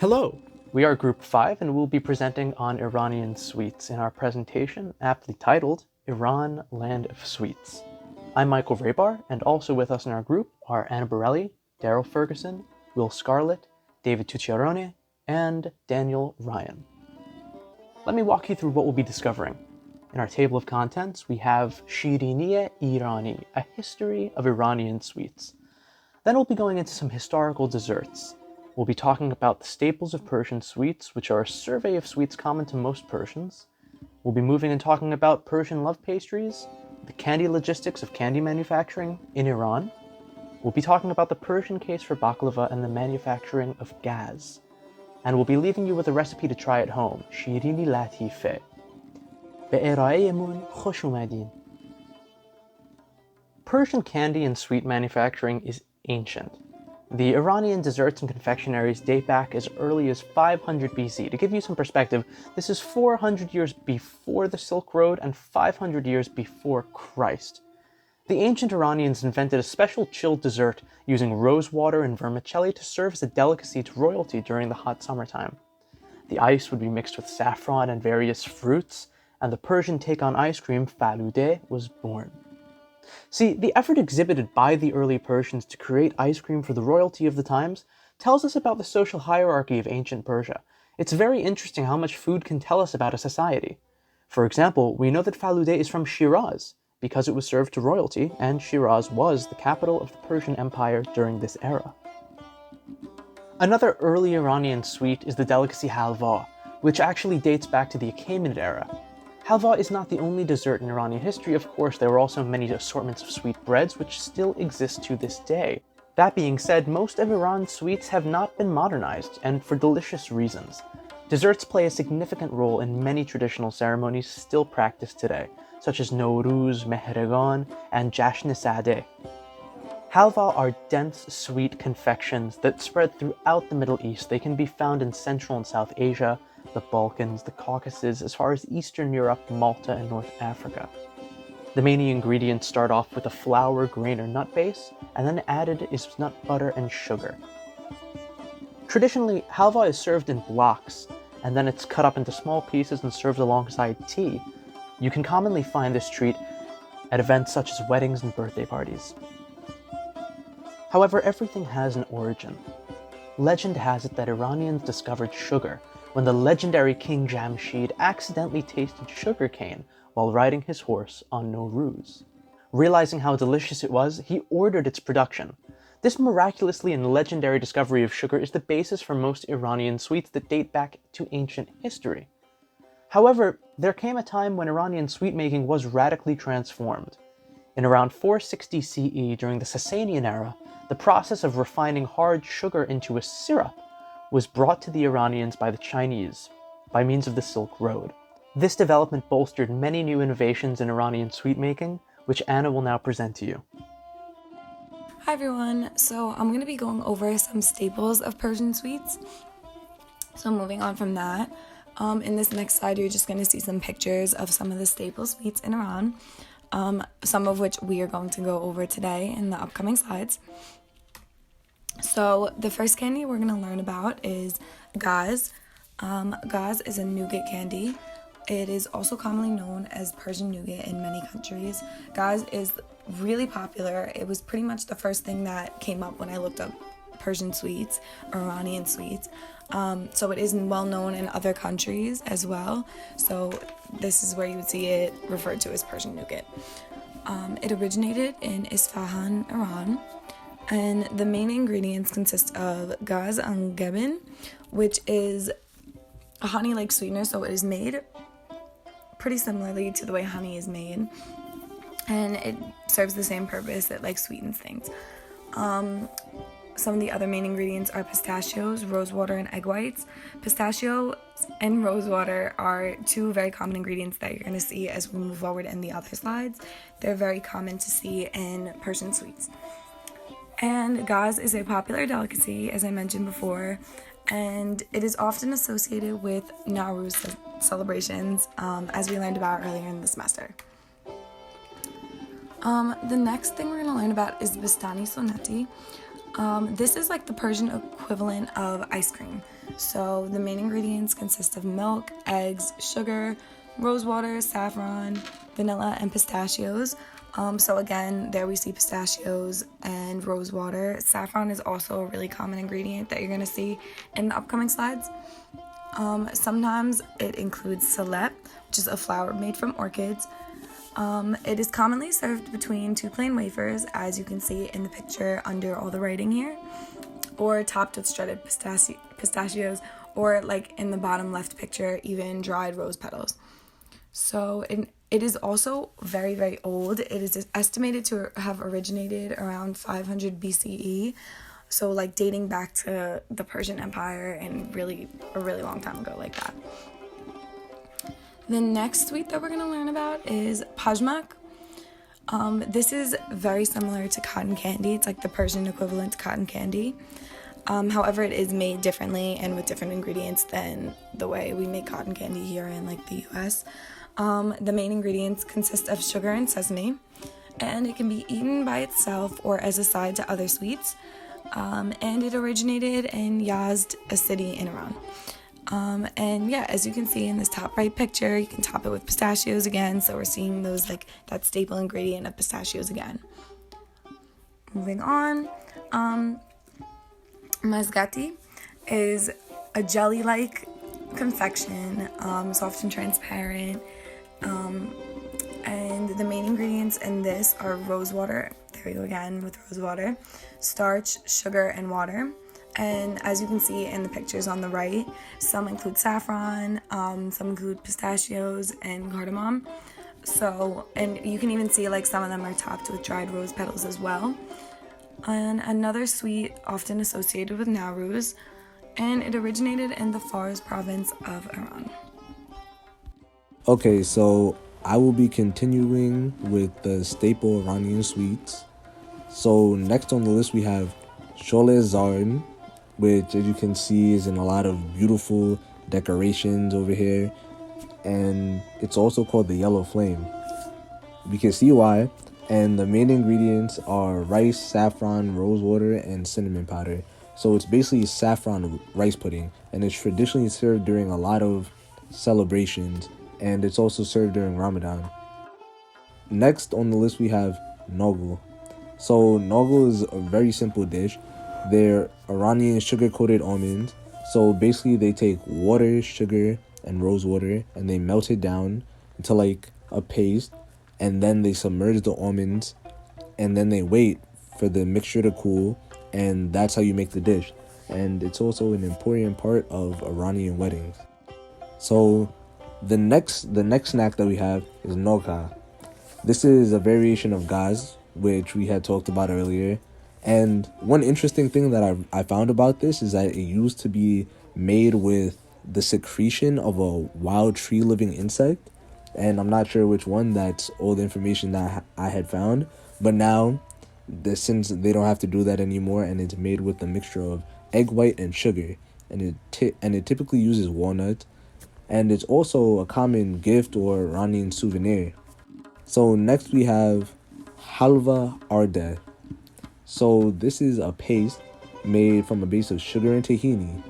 Hello! We are Group 5 and we'll be presenting on Iranian sweets in our presentation aptly titled Iran, Land of Sweets. I'm Michael Raybar, and also with us in our group are Anna Borelli, Daryl Ferguson, Will Scarlett, David Tucciarone, and Daniel Ryan. Let me walk you through what we'll be discovering. In our table of contents, we have Shiriniye Irani, a history of Iranian sweets. Then we'll be going into some historical desserts. We'll be talking about the staples of Persian sweets, which are a survey of sweets common to most Persians. We'll be moving and talking about Persian love pastries, the candy logistics of candy manufacturing in Iran. We'll be talking about the Persian case for baklava and the manufacturing of gaz. And we'll be leaving you with a recipe to try at home, Shirini Latife. به ارائه‌مون خوش اومدین. Persian candy and sweet manufacturing is ancient. The Iranian desserts and confectionaries date back as early as 500 BC. To give you some perspective, this is 400 years before the Silk Road and 500 years before Christ. The ancient Iranians invented a special chilled dessert using rose water and vermicelli to serve as a delicacy to royalty during the hot summertime. The ice would be mixed with saffron and various fruits, and the Persian take on ice cream, falude, was born. See, the effort exhibited by the early Persians to create ice cream for the royalty of the times tells us about the social hierarchy of ancient Persia. It's very interesting how much food can tell us about a society. For example, we know that falude is from Shiraz, because it was served to royalty, and Shiraz was the capital of the Persian Empire during this era. Another early Iranian sweet is the delicacy halva, which actually dates back to the Achaemenid era. Halva is not the only dessert in Iranian history. Of course, there were also many assortments of sweet breads which still exist to this day. That being said, most of Iran's sweets have not been modernized, and for delicious reasons. Desserts play a significant role in many traditional ceremonies still practiced today, such as Nowruz, Mehregan, and Jashn-e-Saadeh. Halva are dense, sweet confections that spread throughout the Middle East. They can be found in Central and South Asia, the Balkans, the Caucasus, as far as Eastern Europe, Malta, and North Africa. The main ingredients start off with a flour, grain, or nut base, and then added is nut butter and sugar. Traditionally, halva is served in blocks, and then it's cut up into small pieces and served alongside tea. You can commonly find this treat at events such as weddings and birthday parties. However, everything has an origin. Legend has it that Iranians discovered sugar when the legendary King Jamshid accidentally tasted sugar cane while riding his horse on Nowruz. Realizing how delicious it was, he ordered its production. This miraculously and legendary discovery of sugar is the basis for most Iranian sweets that date back to ancient history. However, there came a time when Iranian sweet making was radically transformed. In around 460 CE, during the Sasanian era, the process of refining hard sugar into a syrup was brought to the Iranians by the Chinese by means of the Silk Road. This development bolstered many new innovations in Iranian sweet making, which Anna will now present to you. Hi everyone, so I'm going to be going over some staples of Persian sweets. So moving on from that, in this next slide you're just going to see some pictures of some of the staple sweets in Iran, some of which we are going to go over today in the upcoming slides. So the first candy we're going to learn about is gaz. Gaz is a nougat candy. It is also commonly known as Persian nougat in many countries. Gaz is really popular. It was pretty much the first thing that came up when I looked up Persian sweets, or Iranian sweets. So it is well known in other countries as well. So this is where you would see it referred to as Persian nougat. It originated in Isfahan, Iran. And the main ingredients consist of gaz and gebin, which is a honey-like sweetener, so it is made pretty similarly to the way honey is made, and it serves the same purpose. It sweetens things. Some of the other main ingredients are pistachios, rosewater, and egg whites. Pistachios and rosewater are two very common ingredients that you're going to see as we move forward in the other slides. They're very common to see in Persian sweets. And gaz is a popular delicacy, as I mentioned before, and it is often associated with Nowruz celebrations, as we learned about earlier in the semester. The next thing we're going to learn about is Bistani Sonati. This is like the Persian equivalent of ice cream. So the main ingredients consist of milk, eggs, sugar, rose water, saffron, vanilla, and pistachios. So again, there we see pistachios and rose water. Saffron is also a really common ingredient that you're going to see in the upcoming slides. Sometimes it includes salep, which is a flour made from orchids. It is commonly served between two plain wafers, as you can see in the picture under all the writing here, or topped with shredded pistachios, or like in the bottom left picture, even dried rose petals. So it is also very, very old. It is estimated to have originated around 500 BCE. So like dating back to the Persian Empire and really a really long time ago like that. The next sweet that we're going to learn about is Pashmak. This is very similar to cotton candy. It's like the Persian equivalent to cotton candy. However, it is made differently and with different ingredients than the way we make cotton candy here in like the US. The main ingredients consist of sugar and sesame, and it can be eaten by itself or as a side to other sweets. And it originated in Yazd, a city in Iran. And yeah, as you can see in this top right picture, you can top it with pistachios again. So we're seeing those like that staple ingredient of pistachios again. Moving on, mazgati is a jelly-like confection, soft and transparent. And the main ingredients in this are rose water. There we go again with rose water, starch, sugar, and water. And as you can see in the pictures on the right, some include saffron, some include pistachios and cardamom. So, and you can even see like some of them are topped with dried rose petals as well. And another sweet often associated with Nowruz, and it originated in the Fars province of Iran. Okay, so I will be continuing with the staple Iranian sweets. So next on the list we have Shole Zarn, which as you can see is in a lot of beautiful decorations over here. And it's also called the Yellow Flame. We can see why. And the main ingredients are rice, saffron, rose water, and cinnamon powder. So it's basically saffron rice pudding. And it's traditionally served during a lot of celebrations. And it's also served during Ramadan. Next on the list we have Nogul. So Nogul is a very simple dish. They're Iranian sugar-coated almonds. So basically they take water, sugar, and rose water, and they melt it down into like a paste, and then they submerge the almonds, and then they wait for the mixture to cool, and that's how you make the dish. And it's also an important part of Iranian weddings. So the next snack that we have is Noka. This is a variation of gaz, which we had talked about earlier. And one interesting thing that I found about this is that it used to be made with the secretion of a wild tree living insect. And I'm not sure which one. That's all the information that I had found. But now, since they don't have to do that anymore, and it's made with a mixture of egg white and sugar, and it typically uses walnut, and it's also a common gift or Iranian souvenir. So next we have halva arde. So this is a paste made from a base of sugar and tahini.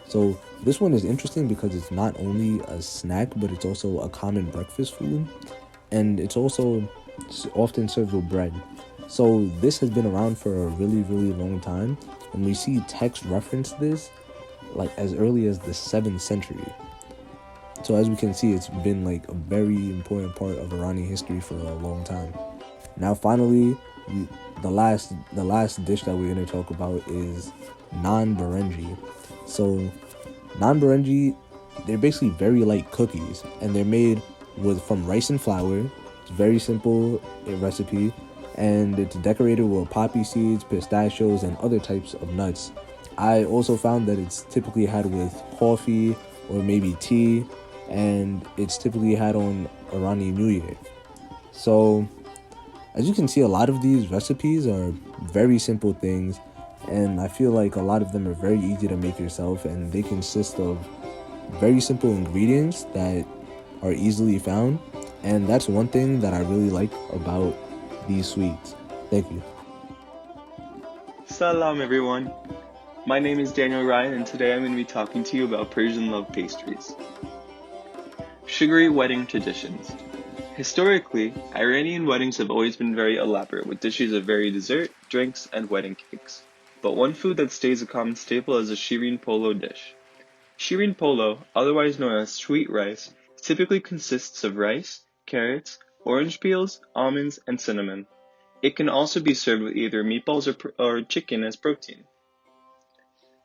So this one is interesting because it's not only a snack, but it's also a common breakfast food, and it's also often served with bread. So this has been around for a really, really long time, and we see text reference this like as early as the 7th century. So as we can see, it's been like a very important part of Iranian history for a long time. Now finally, the last dish that we're going to talk about is naan barenji. So naan barenji, they're basically very light cookies, and they're made from rice and flour. It's a very simple recipe, and it's decorated with poppy seeds, pistachios, and other types of nuts. I also found that it's typically had with coffee or maybe tea, and it's typically had on Iranian New Year. So as you can see, a lot of these recipes are very simple things, and I feel like a lot of them are very easy to make yourself, and they consist of very simple ingredients that are easily found, and that's one thing that I really like about these sweets. Thank you. Salam everyone. My name is Daniel Ryan and today I'm going to be talking to you about Persian love pastries. Sugary wedding traditions. Historically, Iranian weddings have always been very elaborate with dishes of varied dessert, drinks, and wedding cakes. But one food that stays a common staple is a shirin polo dish. Shirin polo, otherwise known as sweet rice, typically consists of rice, carrots, orange peels, almonds, and cinnamon. It can also be served with either meatballs or chicken as protein.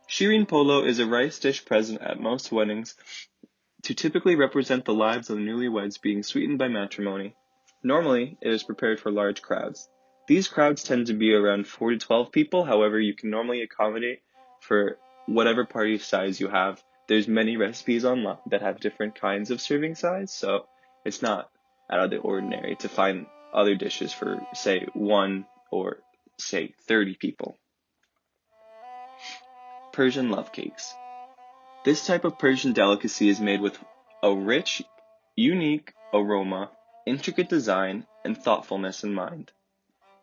Shirin polo is a rice dish present at most weddings to typically represent the lives of the newlyweds being sweetened by matrimony. Normally, it is prepared for large crowds. These crowds tend to be around 4 to 12 people, however, you can normally accommodate for whatever party size you have. There's many recipes online that have different kinds of serving size, so it's not out of the ordinary to find other dishes for, say, 1 or, say, 30 people. Persian love cakes. This type of Persian delicacy is made with a rich, unique aroma, intricate design, and thoughtfulness in mind.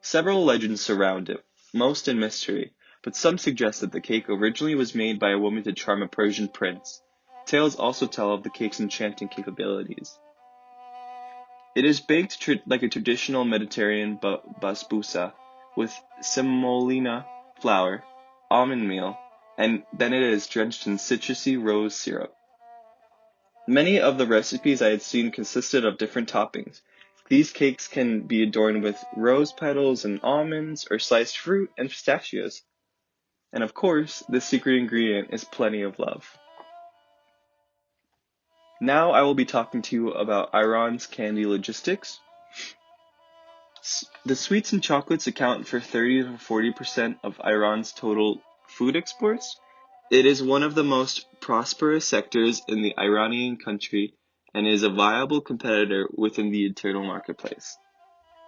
Several legends surround it, most in mystery, but some suggest that the cake originally was made by a woman to charm a Persian prince. Tales also tell of the cake's enchanting capabilities. It is baked like a traditional Mediterranean basbousa, with semolina flour, almond meal, and then it is drenched in citrusy rose syrup. Many of the recipes I had seen consisted of different toppings. These cakes can be adorned with rose petals and almonds, or sliced fruit and pistachios. And of course, the secret ingredient is plenty of love. Now I will be talking to you about Iran's candy logistics. The sweets and chocolates account for 30 to 40% of Iran's total food exports. It is one of the most prosperous sectors in the Iranian country and is a viable competitor within the internal marketplace.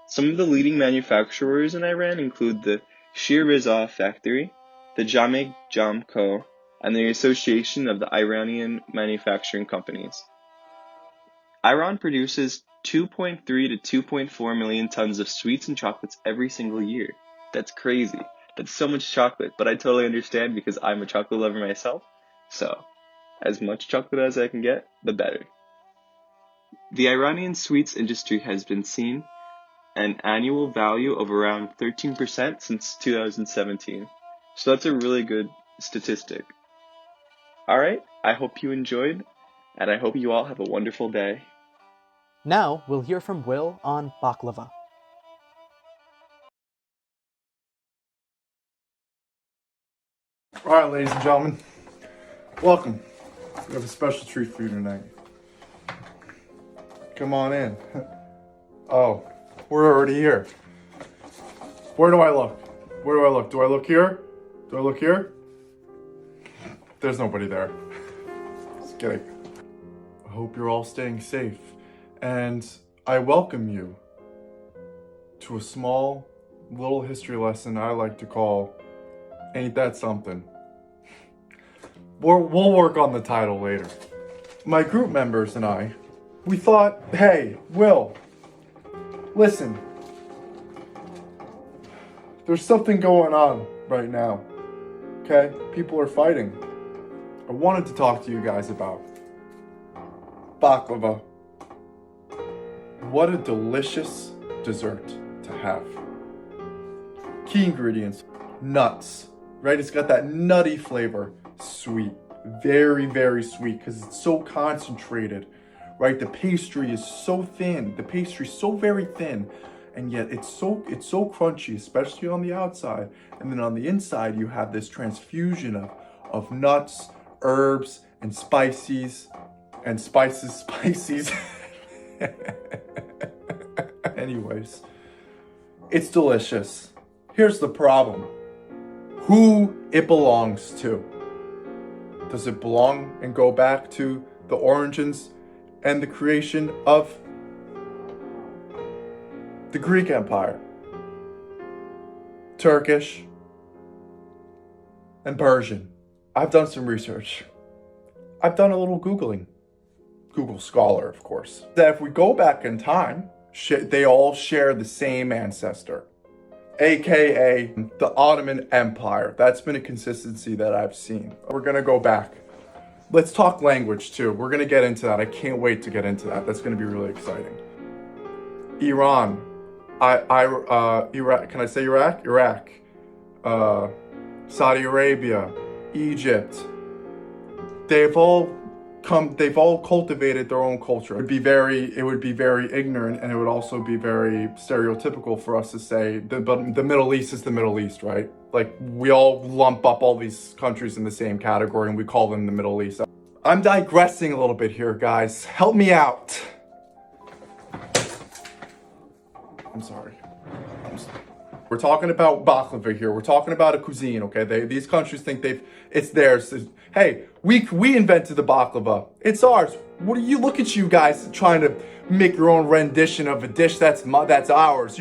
Some of the leading manufacturers in Iran include the Shir Reza factory, the Jameh Jam Co., and the Association of the Iranian Manufacturing Companies. Iran produces 2.3 to 2.4 million tons of sweets and chocolates every single year. That's crazy. That's so much chocolate, but I totally understand because I'm a chocolate lover myself. So, as much chocolate as I can get, the better. The Iranian sweets industry has been seen an annual value of around 13% since 2017. So that's a really good statistic. Alright, I hope you enjoyed, and I hope you all have a wonderful day. Now we'll hear from Will on baklava. All right, ladies and gentlemen, welcome. We have a special treat for you tonight. Come on in. Oh, we're already here. Where do I look? Where do I look? Do I look here? Do I look here? There's nobody there. Just kidding. I hope you're all staying safe. And I welcome you to a small little history lesson I like to call Ain't That Something? We'll work on the title later. My group members and I, we thought, hey, Will, listen, there's something going on right now, okay? People are fighting. I wanted to talk to you guys about baklava. What a delicious dessert to have. Key ingredients, nuts, right? It's got that nutty flavor, sweet, very, very sweet because it's so concentrated, right? The pastry is so thin, the pastry is so very thin, and yet it's so crunchy, especially on the outside. And then on the inside, you have this transfusion of nuts, herbs, and spices. Anyways, it's delicious. Here's the problem. Who it belongs to. Does it belong and go back to the origins and the creation of the Greek Empire, Turkish, and Persian? I've done some research. I've done a little Googling. Google Scholar, of course. That if we go back in time, they all share the same ancestor. AKA the Ottoman Empire. That's been a consistency that I've seen. We're gonna go back. Let's talk language too. We're gonna get into that. I can't wait to get into that. That's gonna be really exciting. Iran. Iraq. Can I say Iraq? Iraq. Saudi Arabia. Egypt. They've all cultivated their own culture. It would be very ignorant, and it would also be very stereotypical for us to say the Middle East is the Middle East, right? Like, we all lump up all these countries in the same category and we call them the Middle East. I'm digressing a little bit here, guys. Help me out. I'm sorry. We're talking about baklava here. We're talking about a cuisine, okay? These countries think it's theirs. Hey, we invented the baklava. It's ours. Look at you guys trying to make your own rendition of a dish that's ours.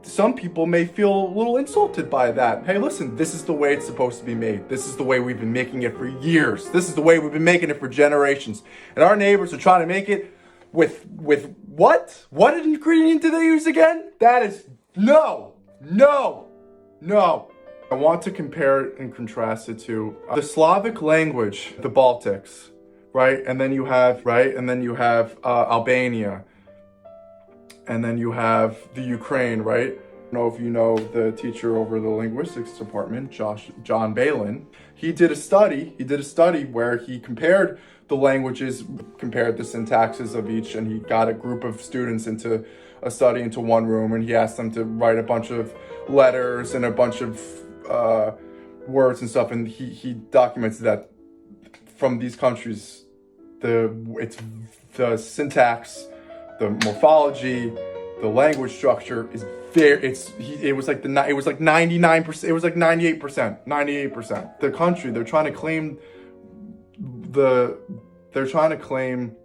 Some people may feel a little insulted by that. Hey, listen, this is the way it's supposed to be made. This is the way we've been making it for years. This is the way we've been making it for generations. And our neighbors are trying to make it with what? What ingredient do they use again? That is no. I want to compare it and contrast it to the Slavic language, the Baltics, right? And then you have Albania. And then you have the Ukraine, right? I don't know if you know the teacher over the linguistics department, John Balin. He did a study where he compared the languages, compared the syntaxes of each, and he got a group of students into one room, and he asked them to write a bunch of letters and a bunch of words and stuff, and he documents that from these countries, the syntax, the morphology, the language structure is it was like 99%, it was like 98%. The country, they're trying to claim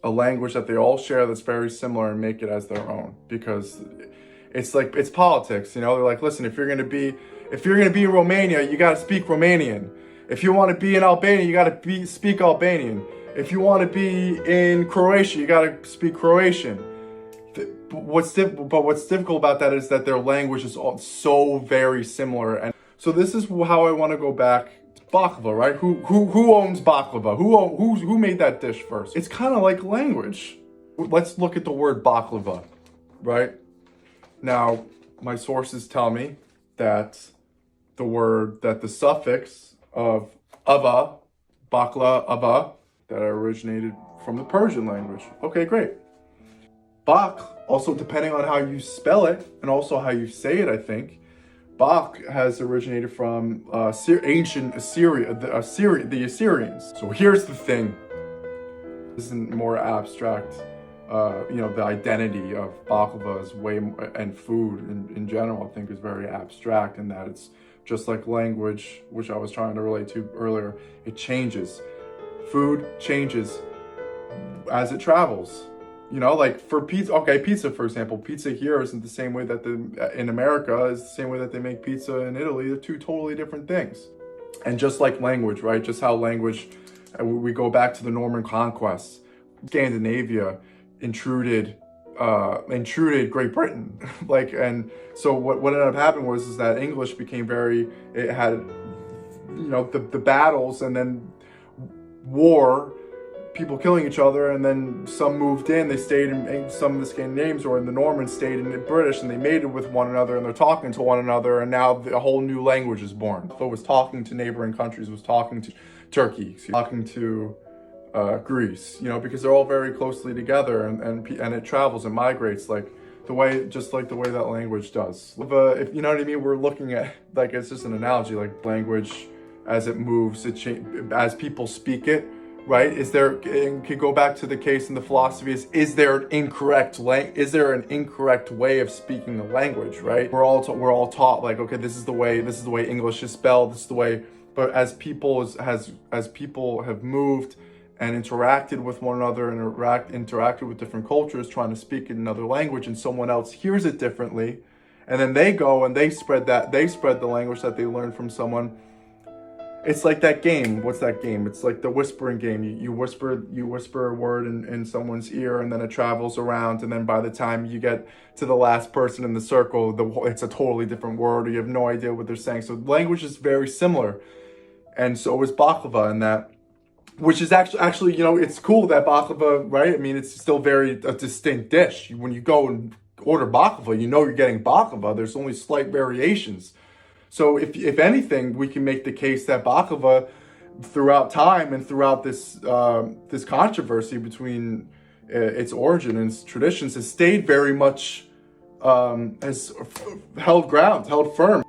a language that they all share that's very similar and make it as their own, because it's politics, you know? They're like, listen, if you're gonna be in Romania, you gotta speak Romanian. If you want to be in Albania, you gotta speak Albanian. If you want to be in Croatia, you gotta speak Croatian. But what's difficult about that is that their language is all so very similar. And so this is how I want to go back. Baklava, right? Who owns baklava? Who made that dish first? It's kind of like language. Let's look at the word baklava, right? Now, my sources tell me that the suffix of ava, bakla, that originated from the Persian language. Okay, great. Bak, also depending on how you spell it and also how you say it, I think, Bak has originated from ancient Assyria, the Assyrians. So here's the thing. This isn't more abstract. The identity of baklava is and food in general, I think, is very abstract, in that it's just like language, which I was trying to relate to earlier. It changes. Food changes as it travels. Like for pizza, for example, pizza here isn't the same way that in America is the same way that they make pizza in Italy. They're two totally different things. And just like language, right? Just how language, we go back to the Norman conquest. Scandinavia intruded Great Britain. And so what ended up happening was that English became it had, the battles and then war, people killing each other, and then some moved in, they stayed in, some of the Scandinavians or in the Normans stayed in the British, and they mated with one another, and they're talking to one another, and now a whole new language is born. So it was talking to neighboring countries, was talking to Turkey, talking to Greece, because they're all very closely together, and it travels and migrates just like the way that language does. If you know what I mean, we're looking at, it's just an analogy, like language as it moves, as people speak it, right? And could go back to the case in the philosophy is there an incorrect way of speaking the language, right? We're all taught okay, this is the way English is spelled, this is the way, but as people have moved and interacted with one another and interacted with different cultures, trying to speak in another language, and someone else hears it differently, and then they go and they spread the language that they learned from someone. It's like that game. What's that game? It's like the whispering game. You whisper a word in someone's ear, and then it travels around, and then by the time you get to the last person in the circle, it's a totally different word, or you have no idea what they're saying. So language is very similar, and so is baklava in that, which is actually, you know, it's cool that baklava, right? I mean, it's still a distinct dish. When you go and order baklava, you know you're getting baklava. There's only slight variations. So if anything, we can make the case that baklava, throughout time and throughout this controversy between its origin and its traditions, has stayed very much, has held firm.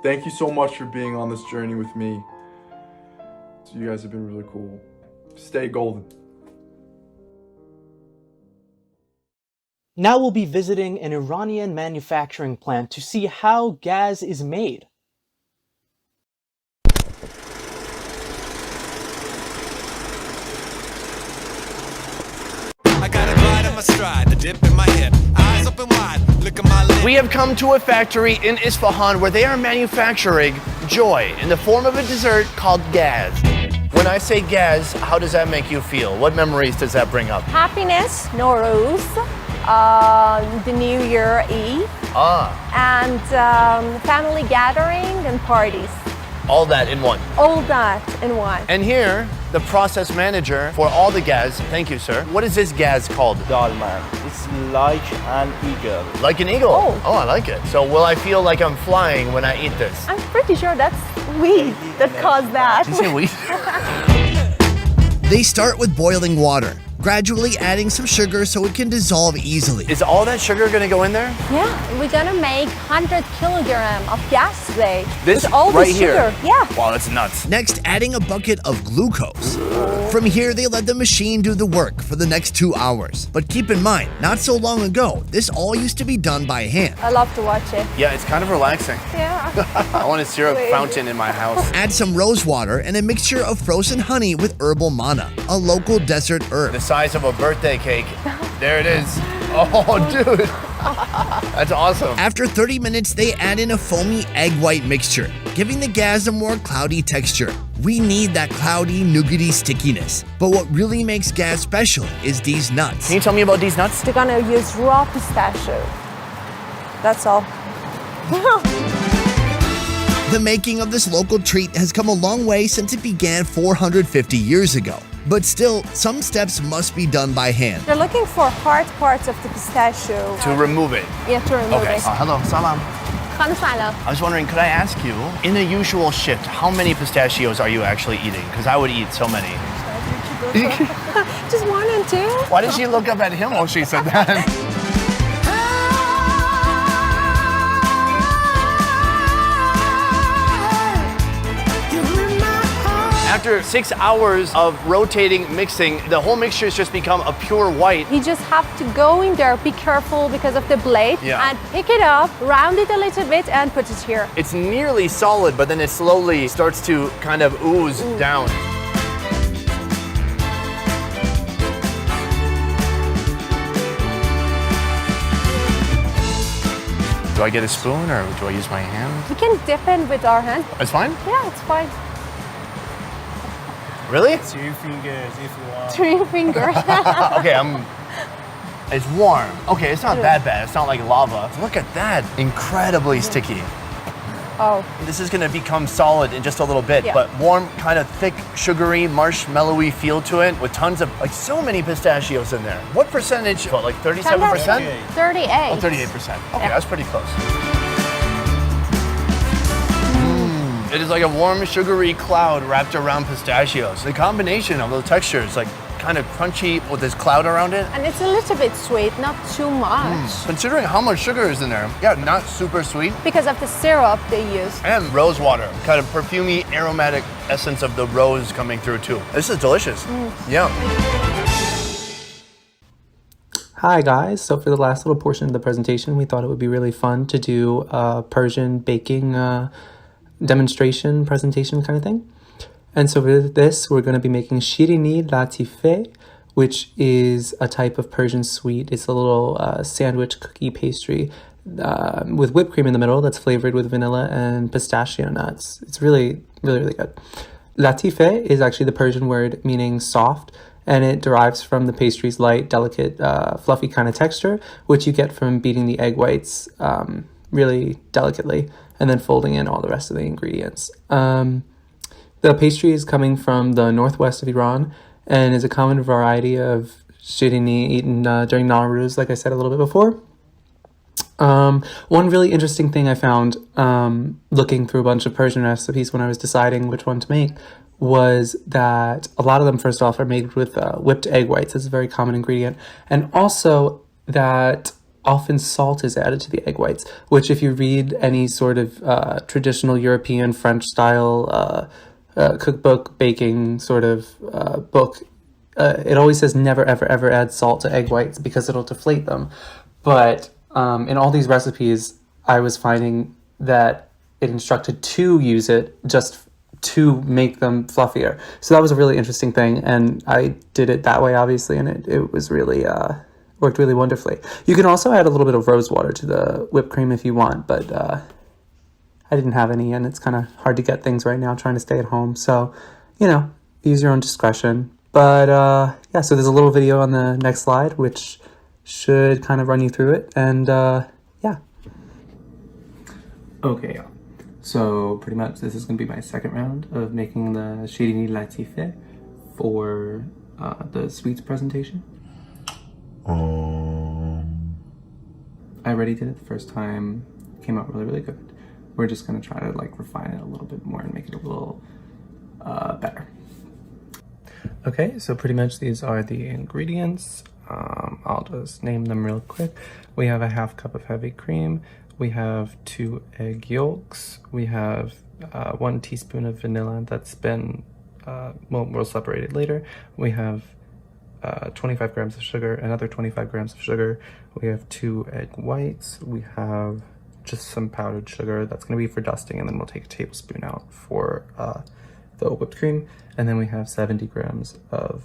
Thank you so much for being on this journey with me. So you guys have been really cool. Stay golden. Now we'll be visiting an Iranian manufacturing plant to see how gaz is made. We have come to a factory in Isfahan where they are manufacturing joy in the form of a dessert called gaz. When I say gaz, how does that make you feel? What memories does that bring up? Happiness, Nowruz, the New Year Eve, and family gathering and parties. All that in one. All that in one. And here, the process manager for all the gaz, thank you, sir. What is this gaz called? Dalman. It's like an eagle. Like an eagle? Oh. I like it. So will I feel like I'm flying when I eat this? I'm pretty sure that's wheat that caused that. Did you say wheat? They start with boiling water, gradually adding some sugar so it can dissolve easily. Is all that sugar gonna go in there? Yeah, we're gonna make 100 kilogram of gas today. This with all right the here? sugar. Yeah. Wow, that's nuts. Next, adding a bucket of glucose. From here, they let the machine do the work for the next 2 hours. But keep in mind, not so long ago, this all used to be done by hand. I love to watch it. Yeah, it's kind of relaxing. Yeah. I want a syrup Wait. fountain in my house. Add some rose water and a mixture of frozen honey with herbal manna, a local desert herb. The size of a birthday cake. There it is. Oh, dude. That's awesome. After 30 minutes, they add in a foamy egg white mixture, giving the gaz a more cloudy texture. We need that cloudy, nougaty stickiness. But what really makes gaz special is these nuts. Can you tell me about these nuts? We're gonna use raw pistachio. That's all. The making of this local treat has come a long way since it began 450 years ago. But still, some steps must be done by hand. You're looking for hard parts of the pistachio. To remove it. Yeah, to remove Okay. it. Hello, salam. Khan salam. I was wondering, could I ask you, in a usual shift, how many pistachios are you actually eating? Because I would eat so many. Just 1 and 2. Why did she look up at him while she said that? After 6 hours of rotating, mixing, the whole mixture has just become a pure white. You just have to go in there, be careful because of the blade, Yeah. and pick it up, round it a little bit, and put it here. It's nearly solid, but then it slowly starts to kind of ooze down. Do I get a spoon or do I use my hand? We can dip in with our hand. It's fine? Yeah, it's fine. Really? 3 fingers if you want. 3 fingers. Okay, it's warm. Okay, it's not that bad. It's not like lava. Look at that. Incredibly sticky. Oh, This is gonna become solid in just a little bit, Yeah. but warm, kind of thick, sugary, marshmallowy feel to it with tons of, like so many pistachios in there. What percentage? What, like 37%? 38. Oh, 38%. Okay, Yeah. that's pretty close. It is like a warm, sugary cloud wrapped around pistachios. The combination of those textures, like kind of crunchy with this cloud around it. And it's a little bit sweet, not too much. Considering how much sugar is in there, yeah, not super sweet. Because of the syrup they use. And rose water, kind of perfumey, aromatic essence of the rose coming through too. This is delicious. Yeah. Hi guys, so for the last little portion of the presentation, we thought it would be really fun to do a Persian baking demonstration presentation kind of thing. And so for this, we're going to be making shirini latife, which is a type of Persian sweet. It's a little sandwich cookie pastry with whipped cream in the middle that's flavored with vanilla and pistachio nuts. It's really, really, really good. Latife is actually the Persian word meaning soft, and it derives from the pastry's light, delicate, fluffy kind of texture, which you get from beating the egg whites really delicately and then folding in all the rest of the ingredients. The pastry is coming from the northwest of Iran and is a common variety of shirini eaten during Nowruz, like I said a little bit before. One really interesting thing I found looking through a bunch of Persian recipes when I was deciding which one to make was that a lot of them, first off, are made with whipped egg whites. It's a very common ingredient. And also that often salt is added to the egg whites, which if you read any sort of traditional European French style cookbook, baking sort of book, it always says never, ever, ever add salt to egg whites because it'll deflate them. But in all these recipes, I was finding that it instructed to use it just to make them fluffier. So that was a really interesting thing, and I did it that way, obviously, and it was really, worked really wonderfully. You can also add a little bit of rose water to the whipped cream if you want, but I didn't have any, and it's kind of hard to get things right now trying to stay at home. So, use your own discretion. But yeah, so there's a little video on the next slide, which should kind of run you through it, and yeah. Okay, y'all. So pretty much this is going to be my second round of making the shirini latife for the sweets presentation. I already did it the first time. It came out really, really good. We're just going to try to refine it a little bit more and make it a little better. Okay, so pretty much these are the ingredients. I'll just name them real quick. We have a half cup of heavy cream. We have 2 egg yolks. We have 1 teaspoon of vanilla that's been, we'll separate it later. We have 25 grams of sugar, another 25 grams of sugar. We have 2 egg whites. We have just some powdered sugar. That's gonna be for dusting, and then we'll take a tablespoon out for the whipped cream. And then we have 70 grams of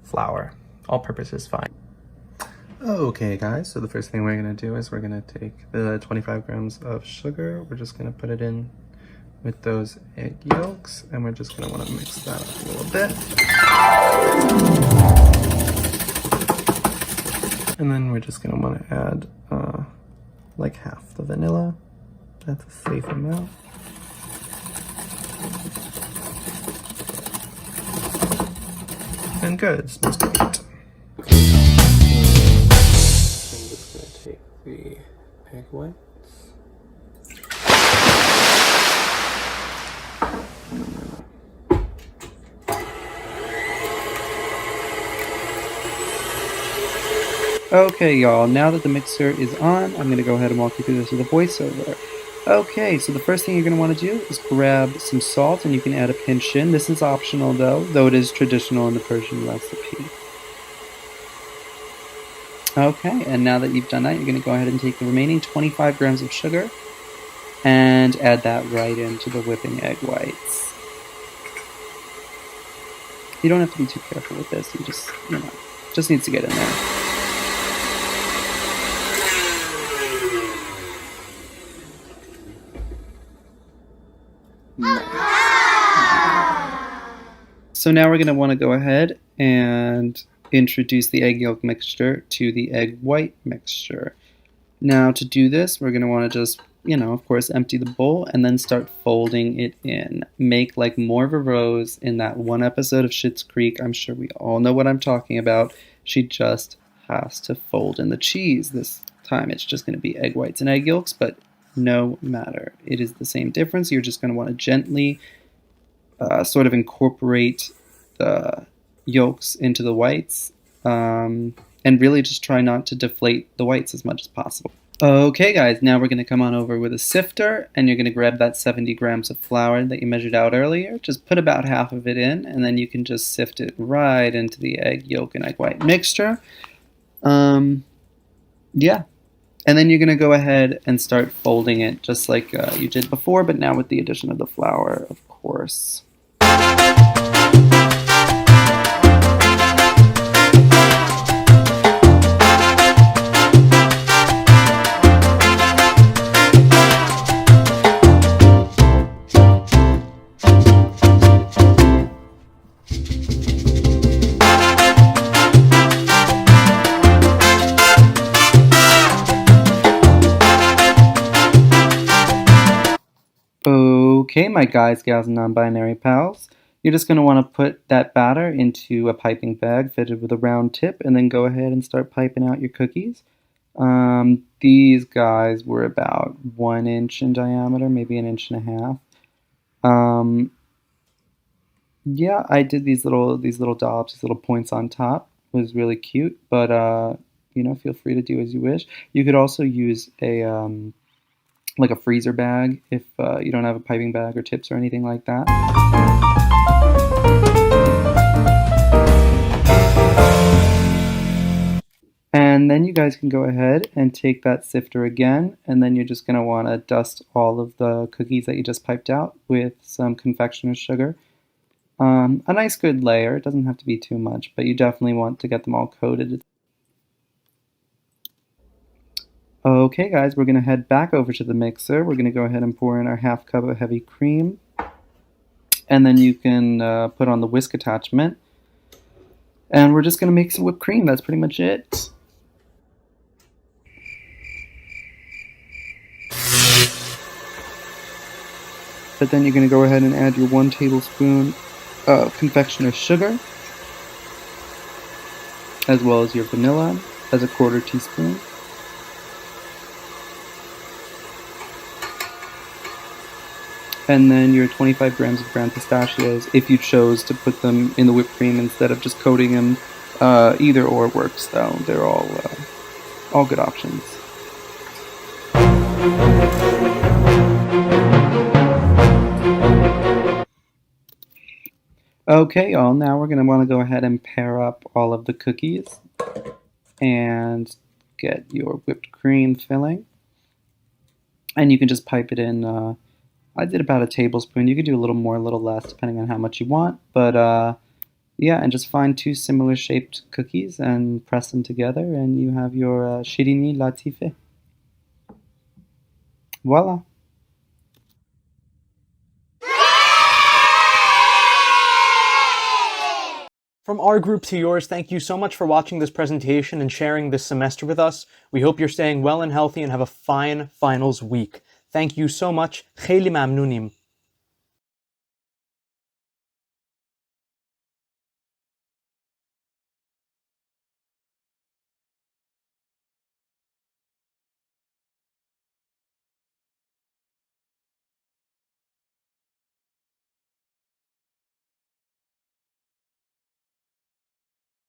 flour. All purpose is fine. Okay guys, so the first thing we're gonna do is we're gonna take the 25 grams of sugar. We're just gonna put it in with those egg yolks, and we're just gonna wanna mix that up a little bit. And then we're just gonna wanna add like half the vanilla. That's a safe amount. And good, it smells great. I'm just gonna take the egg whites. Okay, y'all, now that the mixer is on, I'm going to go ahead and walk you through this with a voiceover. Okay, so the first thing you're going to want to do is grab some salt, and you can add a pinch in. This is optional, though it is traditional in the Persian recipe. Okay, and now that you've done that, you're going to go ahead and take the remaining 25 grams of sugar and add that right into the whipping egg whites. You don't have to be too careful with this. You just needs to get in there. So now we're going to want to go ahead and introduce the egg yolk mixture to the egg white mixture. Now to do this, we're going to want to just, of course, empty the bowl and then start folding it in. Make like more of a Rose in that one episode of Schitt's Creek. I'm sure we all know what I'm talking about. She just has to fold in the cheese. This time it's just going to be egg whites and egg yolks, but no matter. It is the same difference. You're just going to want to gently sort of incorporate the yolks into the whites and really just try not to deflate the whites as much as possible. Okay guys, now we're going to come on over with a sifter, and you're going to grab that 70 grams of flour that you measured out earlier. Just put about half of it in, and then you can just sift it right into the egg yolk and egg white mixture. Yeah. And then you're going to go ahead and start folding it just like you did before, but now with the addition of the flour, of course. Okay, my guys, gals, and non-binary pals, you're just going to want to put that batter into a piping bag fitted with a round tip and then go ahead and start piping out your cookies. These guys were about 1 inch in diameter, maybe 1.5 inches. Yeah, I did these little dots, these little points on top. It was really cute, but you know, feel free to do as you wish. You could also use a like a freezer bag if you don't have a piping bag or tips or anything like that. And then you guys can go ahead and take that sifter again, and then you're just going to want to dust all of the cookies that you just piped out with some confectioner's sugar. A nice good layer, it doesn't have to be too much, but you definitely want to get them all coated. Okay guys, we're going to head back over to the mixer. We're going to go ahead and pour in our 1/2 cup of heavy cream. And then you can put on the whisk attachment. And we're just going to make some whipped cream, that's pretty much it. But then you're going to go ahead and add your 1 tablespoon of confectioner's sugar, as well as your vanilla as a 1/4 teaspoon. And then your 25 grams of ground pistachios, if you chose to put them in the whipped cream instead of just coating them. Either or works, though. They're all good options. Okay, y'all, now we're going to want to go ahead and pair up all of the cookies and get your whipped cream filling. And you can just pipe it in. I did about a tablespoon. You could do a little more, a little less, depending on how much you want. But yeah, and just find 2 similar shaped cookies and press them together, and you have your Shirini Latife. Voila! From our group to yours, thank you so much for watching this presentation and sharing this semester with us. We hope you're staying well and healthy and have a fine finals week. Thank you so much. خیلی ممنونیم.